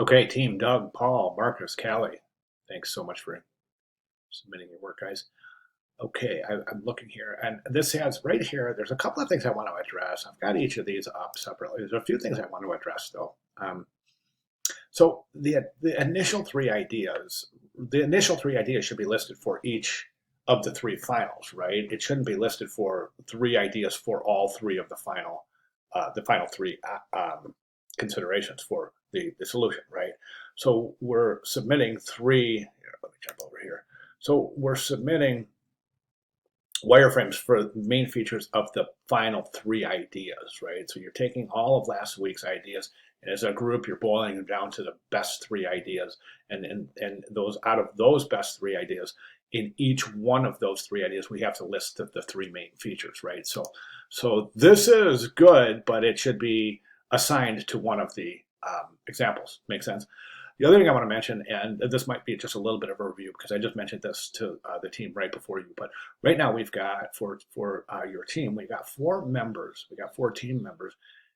Okay, team Doug, Paul, Marcus, Callie. Thanks so much for submitting your work, guys. Okay, I'm looking here, and this has right here. There's a couple of things I want to address. I've got each of these up separately. There's a few things I want to address though. So the initial three ideas, should be listed for each of the three finals, right? It shouldn't be listed for three ideas for all three of the final three considerations for the solution, right? So we're submitting three. Here, let me jump over here. So we're submitting wireframes for the main features of the final three ideas, right? So you're taking all of last week's ideas, and as a group, you're boiling them down to the best three ideas, and those out of those best three ideas, in each one of those three ideas, we have to list the three main features, right? So this is good, but it should be assigned to one of the examples. Make sense? The other thing I want to mention, and this might be just a little bit of a review because I just mentioned this to the team right before you, but right now we've got for your team, we've got four members, we got four team members,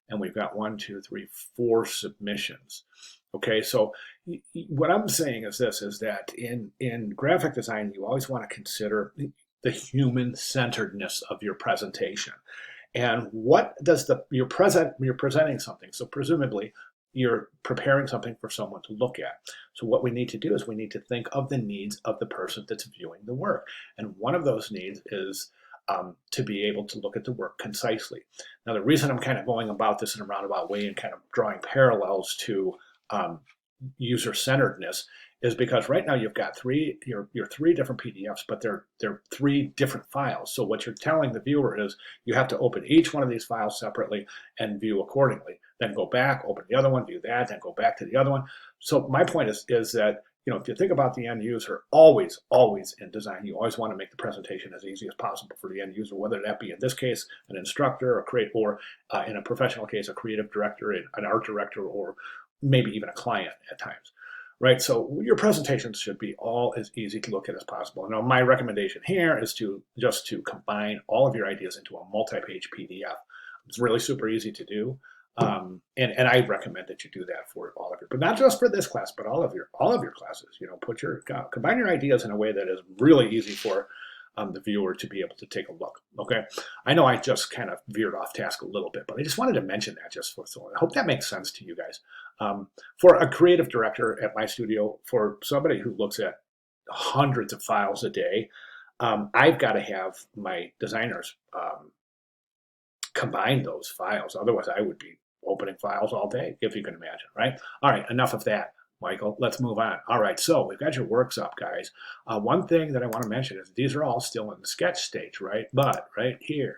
and we've got 4 submissions. Okay, so what I'm saying is this: is that in graphic design, you always want to consider the human centeredness of your presentation. And what does you're presenting something, so presumably you're preparing something for someone to look at. So what we need to do is we need to think of the needs of the person that's viewing the work. And one of those needs is to be able to look at the work concisely. Now, the reason I'm kind of going about this in a roundabout way and kind of drawing parallels to user-centeredness is because right now you've got your three different PDFs, but they're three different files. So what you're telling the viewer is you have to open each one of these files separately and view accordingly. Then go back, open the other one, view that, then go back to the other one. So my point is that if you think about the end user, always in design, you always want to make the presentation as easy as possible for the end user, whether that be in this case an instructor, or in a professional case a creative director, an art director, or maybe even a client at times, right? So your presentations should be all as easy to look at as possible. Now, my recommendation here is to combine all of your ideas into a multi-page PDF. It's really super easy to do. And I recommend that you do that for all of your, but not just for this class, but all of your classes. Combine your ideas in a way that is really easy for the viewer to be able to take a look. Okay, I know I just kind of veered off task a little bit, but I just wanted to mention that so I hope that makes sense to you guys. For a creative director at my studio, for somebody who looks at hundreds of files a day, I've got to have my designers combine those files. Otherwise, I would be opening files all day, if you can imagine, right? All right, enough of that, Michael. Let's move on. All right, so we've got your works up, guys. One thing that I want to mention is these are all still in the sketch stage, right? But right here,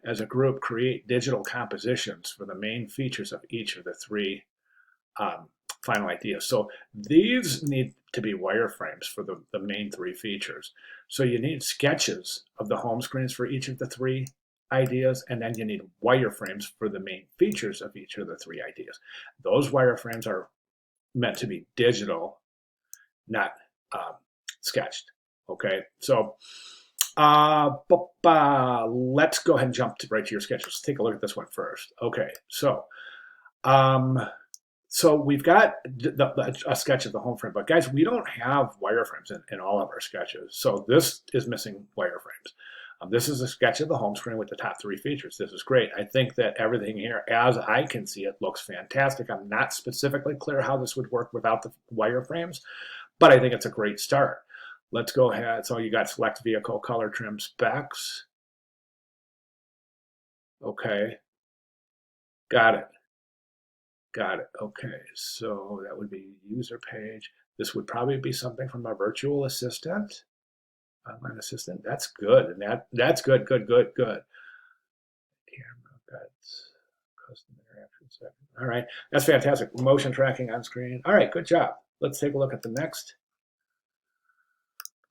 as a group, create digital compositions for the main features of each of the three final ideas. So these need to be wireframes for the main three features. So you need sketches of the home screens for each of the three ideas, and then you need wireframes for the main features of each of the three ideas. Those wireframes are meant to be digital, not sketched. Okay, so let's go ahead and jump right to your sketches. Let's take a look at this one first. Okay, so we've got a sketch of the home frame, but guys, we don't have wireframes in all of our sketches. So this is missing wireframes. This is a sketch of the home screen with the top three features. This is great. I think that everything here, as I can see it, looks fantastic. I'm not specifically clear how this would work without the wireframes, but I think it's a great start. Let's go ahead. So you got select vehicle, color, trim, specs. Okay. Got it. Got it. Okay. So that would be user page. This would probably be something from our virtual assistant. Online assistant. That's good. And that's good. Camera, that's custom interaction setting. All right. That's fantastic. Motion tracking on screen. All right. Good job. Let's take a look at the next.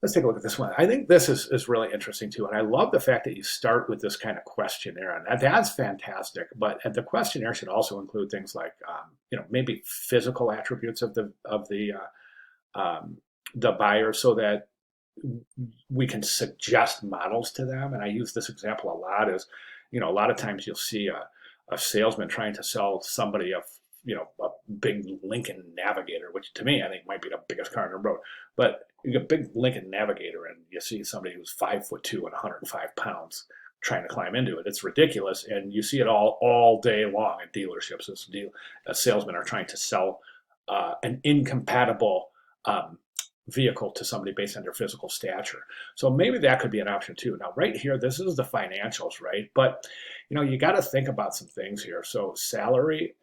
Let's take a look at this one. I think this is really interesting too. And I love the fact that you start with this kind of questionnaire. And that's fantastic. But the questionnaire should also include things like, maybe physical attributes of the buyer, so that we can suggest models to them. And I use this example a lot. A lot of times you'll see a salesman trying to sell somebody a big Lincoln Navigator, which to me I think might be the biggest car on the road. But you get a big Lincoln Navigator, and you see somebody who's 5'2" and 105 pounds trying to climb into it. It's ridiculous, and you see it all day long at dealerships. Salesmen are trying to sell an incompatible vehicle to somebody based on their physical stature. So maybe that could be an option too. Now, right here, this is the financials, right? But you got to think about some things here. So salary,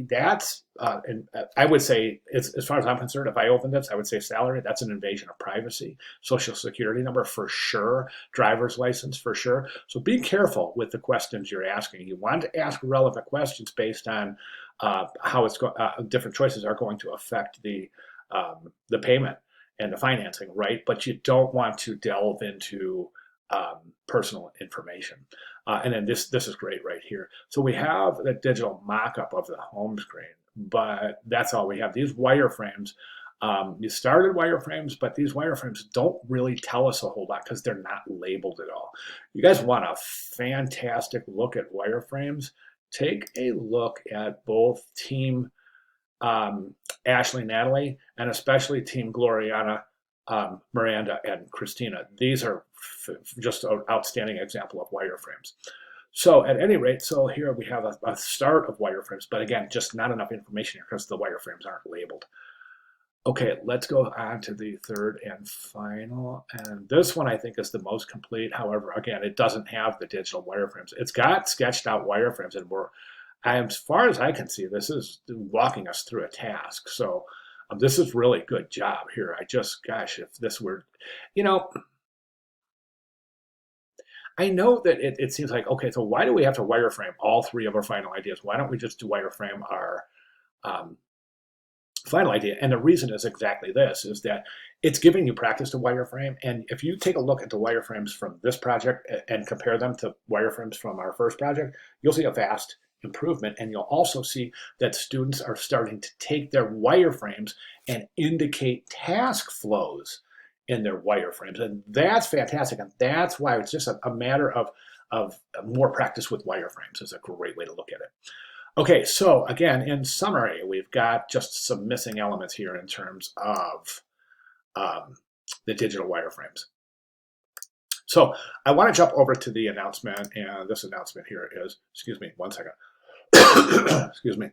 that's, and I would say, as far as I'm concerned, if I opened this, I would say salary, that's an invasion of privacy. Social security number for sure, driver's license for sure. So be careful with the questions you're asking. You want to ask relevant questions based on how different choices are going to affect the payment and the financing, right? But you don't want to delve into personal information. And then this is great right here. So we have the digital mock-up of the home screen, but that's all we have. These wireframes, you started wireframes, but these wireframes don't really tell us a whole lot because they're not labeled at all. You guys want a fantastic look at wireframes? Take a look at both Team Ashley, Natalie, and especially Team Gloriana, Miranda, and Christina. These are just an outstanding example of wireframes. So at any rate, so here we have a start of wireframes, but again, just not enough information here because the wireframes aren't labeled. Okay, let's go on to the third and final. And this one I think is the most complete. However, again, it doesn't have the digital wireframes. It's got sketched out wireframes, and as far as I can see, this is walking us through a task. So this is really good job here. Gosh, if this were, I know that it seems like, okay, so why do we have to wireframe all three of our final ideas? Why don't we just wireframe our final idea? And the reason is exactly this, is that it's giving you practice to wireframe. And if you take a look at the wireframes from this project and compare them to wireframes from our first project, you'll see a vast improvement. And you'll also see that students are starting to take their wireframes and indicate task flows in their wireframes. And that's fantastic. And that's why it's just a matter of more practice with wireframes is a great way to look at it. Okay, so again, in summary, we've got just some missing elements here in terms of the digital wireframes. So I want to jump over to the announcement, and this announcement here is, excuse me, one second. Excuse me.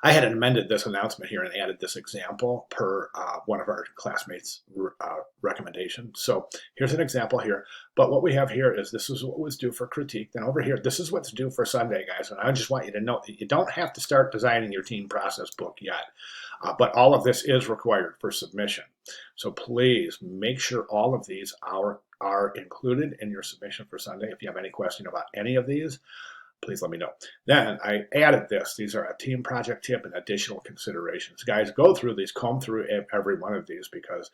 I had amended this announcement here and added this example per one of our classmates' recommendations. So here's an example here. But what we have here is this is what was due for critique. Then over here, this is what's due for Sunday, guys. And I just want you to note that you don't have to start designing your team process book yet. But all of this is required for submission. So please make sure all of these are included in your submission for Sunday. If you have any question about any of these, please let me know. Then I added this. These are a team project tip and additional considerations. Guys, go through these, comb through every one of these because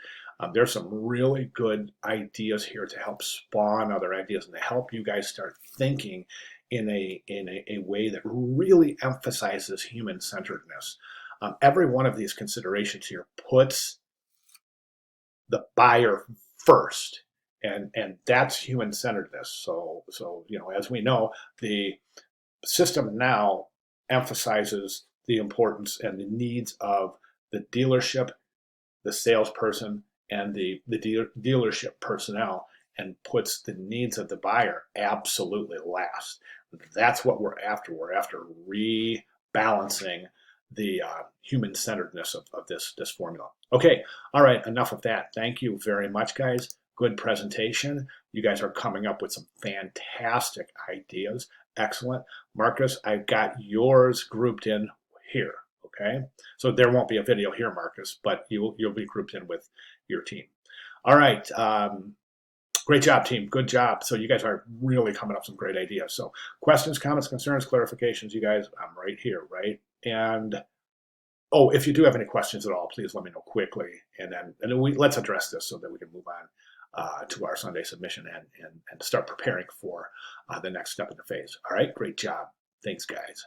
there's some really good ideas here to help spawn other ideas and to help you guys start thinking in a way that really emphasizes human-centeredness. Every one of these considerations here puts the buyer first. And that's human-centeredness. So as we know, the system now emphasizes the importance and the needs of the dealership, the salesperson, and the dealership personnel, and puts the needs of the buyer absolutely last. That's what we're after. We're after rebalancing the human-centeredness of this formula. Okay, all right, enough of that. Thank you very much, guys. Good presentation. You guys are coming up with some fantastic ideas. Excellent. Marcus, I've got yours grouped in here, okay? So there won't be a video here, Marcus, but you'll be grouped in with your team. All right. Great job, team. Good job. So you guys are really coming up with some great ideas. So questions, comments, concerns, clarifications, you guys, I'm right here, right? And oh, if you do have any questions at all, please let me know quickly. And then let's address this so that we can move on to our Sunday submission and start preparing for the next step in the phase. All right, great job. Thanks, guys.